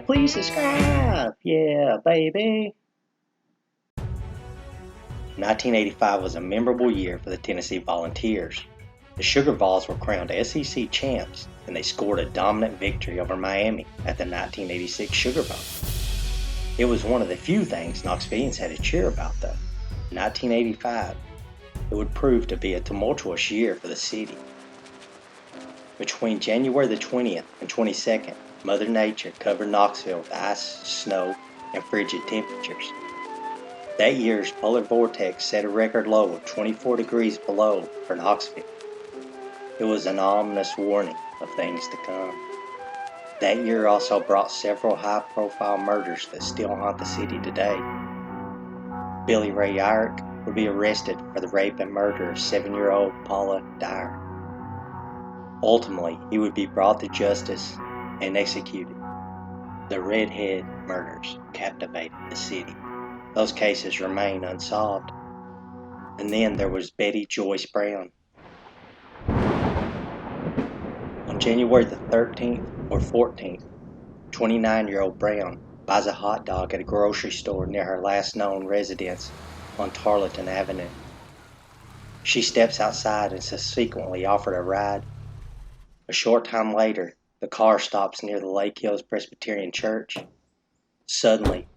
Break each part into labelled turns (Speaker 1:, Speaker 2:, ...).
Speaker 1: please subscribe. Yeah, baby. 1985 was a memorable year for the Tennessee Volunteers. The Sugar Vols were crowned SEC champs, and they scored a dominant victory over Miami at the 1986 Sugar Bowl. It was one of the few things Knoxvillians had to cheer about, though. 1985. It would prove to be a tumultuous year for the city. Between January the 20th and 22nd, Mother Nature covered Knoxville with ice, snow, and frigid temperatures. That year's polar vortex set a record low of 24 degrees below for Knoxville. It was an ominous warning of things to come. That year also brought several high-profile murders that still haunt the city today. Billy Ray Irick would be arrested for the rape and murder of 7-year-old Paula Dyer. Ultimately, he would be brought to justice and executed. The Redhead murders captivated the city. Those cases remain unsolved. And then there was Betty Joyce Brown. On January the 13th or 14th, 29-year-old Brown buys a hot dog at a grocery store near her last known residence on Tarleton Avenue. She steps outside and subsequently offered a ride. A short time later, the car stops near the Lake Hills Presbyterian Church. Suddenly,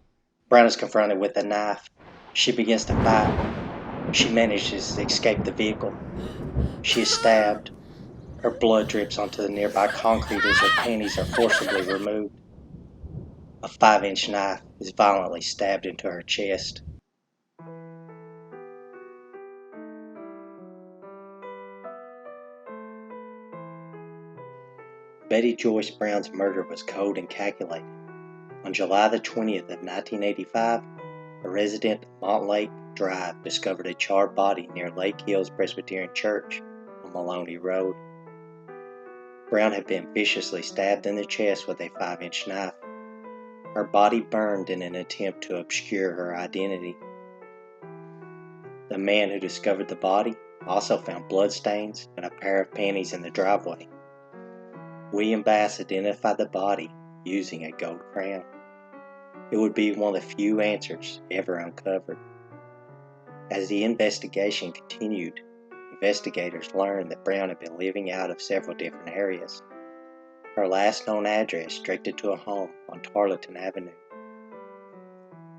Speaker 1: Brown is confronted with a knife. She begins to fight. She manages to escape the vehicle. She is stabbed. Her blood drips onto the nearby concrete as her panties are forcibly removed. A 5-inch knife is violently stabbed into her chest. Betty Joyce Brown's murder was cold and calculated. On July the 20th of 1985, a resident of Montlake Drive discovered a charred body near Lake Hills Presbyterian Church on Maloney Road. Brown had been viciously stabbed in the chest with a 5-inch knife. Her body burned in an attempt to obscure her identity. The man who discovered the body also found bloodstains and a pair of panties in the driveway. William Bass identified the body using a gold crown. It would be one of the few answers ever uncovered. As the investigation continued, investigators learned that Brown had been living out of several different areas. Her last known address directed to a home on Tarleton Avenue.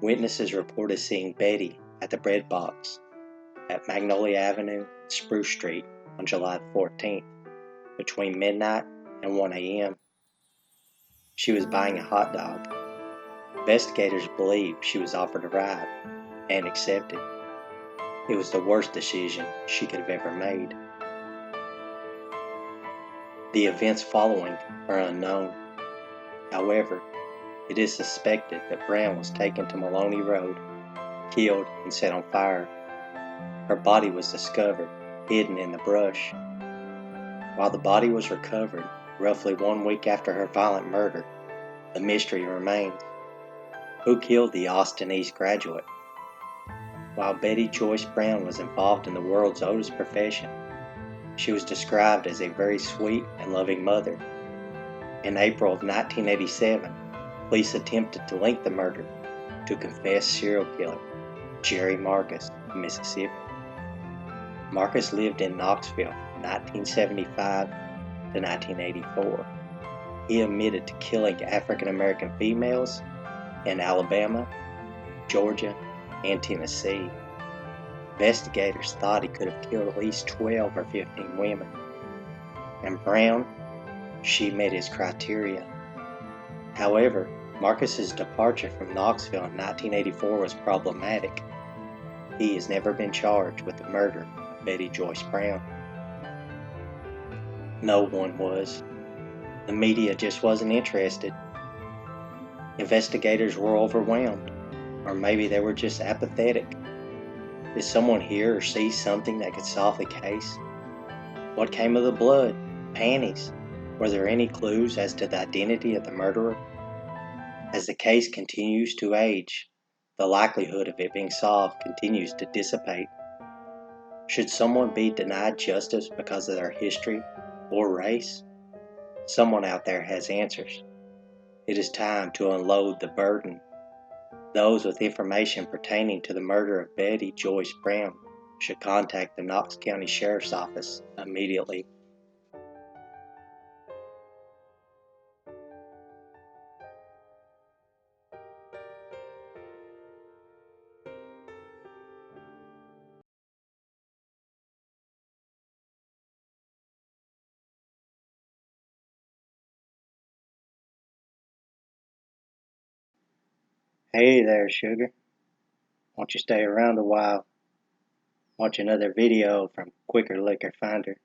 Speaker 1: Witnesses reported seeing Betty at the bread box at Magnolia Avenue and Spruce Street on July 14th between midnight and 1 a.m. She was buying a hot dog. Investigators believe she was offered a ride and accepted. It was the worst decision she could have ever made. The events following are unknown. However, it is suspected that Brown was taken to Maloney Road, killed, and set on fire. Her body was discovered, hidden in the brush. While the body was recovered, roughly 1 week after her violent murder, the mystery remains. Who killed the Austin East graduate? While Betty Joyce Brown was involved in the world's oldest profession, she was described as a very sweet and loving mother. In April of 1987, police attempted to link the murder to confessed serial killer Jerry Marcus of Mississippi. Marcus lived in Knoxville from 1975 to 1984. He admitted to killing African American females in Alabama, Georgia, and Tennessee. Investigators thought he could have killed at least 12 or 15 women. And Brown, she met his criteria. However, Marcus's departure from Knoxville in 1984 was problematic. He has never been charged with the murder of Betty Joyce Brown. No one was. The media just wasn't interested. Investigators were overwhelmed, or maybe they were just apathetic. Did someone hear or see something that could solve the case? What came of the blood? Panties? Were there any clues as to the identity of the murderer? As the case continues to age, the likelihood of it being solved continues to dissipate. Should someone be denied justice because of their history or race? Someone out there has answers. It is time to unload the burden. Those with information pertaining to the murder of Betty Joyce Brown should contact the Knox County Sheriff's Office immediately. Hey there, sugar. Won't you stay around a while? Watch another video from Quicker Liquor Finder.